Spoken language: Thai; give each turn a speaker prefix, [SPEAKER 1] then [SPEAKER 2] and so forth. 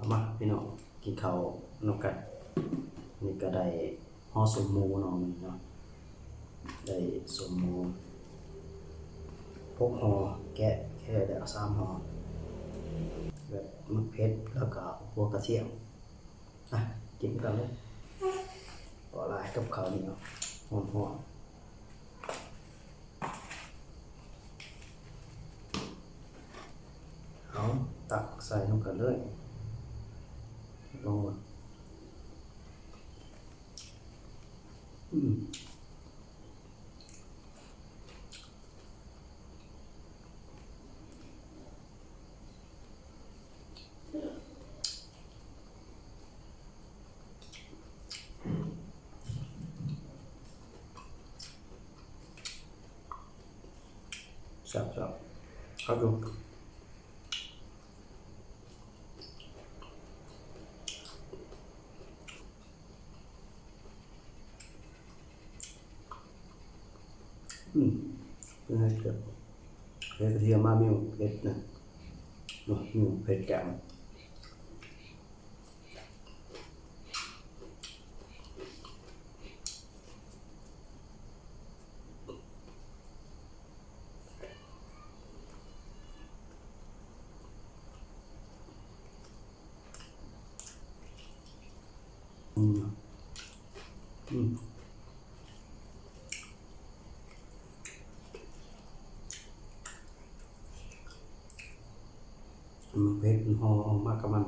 [SPEAKER 1] เอามาพี่น้องกินข้าวนกกันนี่ก็ได้ห่อสมหมูเนาะมันเนาะได้สมหมูพกห่อแกะแค่ได้เอา3ห่อแบบมะเผ็ดแล้วก็พวกกระเทียมกินกันเลยต่อลายกับข้าวเหนียวหอมๆเอาตักใส่ลงกันเลยลงมาสับครับดูเป็นไงเกิดเผ็ดกระเทียมมามีเผ็ดนะมีเผ็ดแกงมันเผ็ดมันหอมมากกับมัน